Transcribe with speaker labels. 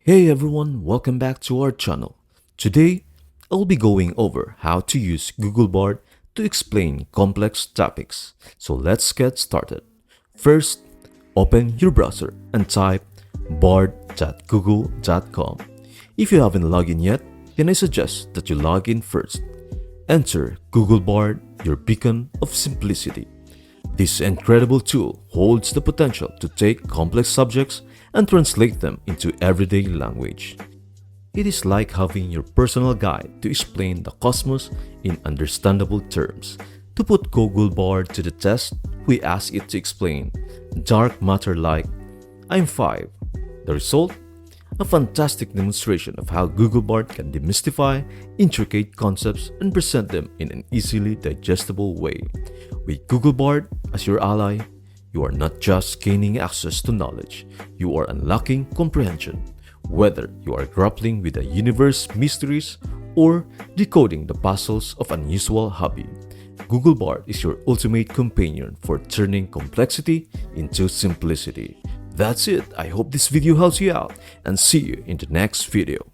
Speaker 1: Hey everyone, welcome back to our channel. Today, I'll be going over how to use Google Bard to explain complex topics. So let's get started. First, open your browser and type bard.google.com. If you haven't logged in yet, then I suggest that you log in first. Enter Google Bard, your beacon of simplicity. This incredible tool holds the potential to take complex subjects and translate them into everyday language. It is like having your personal guide to explain the cosmos in understandable terms. To put Google Bard to the test, we ask it to explain dark matter like I'm 5. The result? A fantastic demonstration of how Google Bard can demystify intricate concepts and present them in an easily digestible way. With Google Bard as your ally, you are not just gaining access to knowledge, you are unlocking comprehension. Whether you are grappling with the universe's mysteries or decoding the puzzles of an unusual hobby, Google Bard is your ultimate companion for turning complexity into simplicity. That's it. I hope this video helps you out and see you in the next video.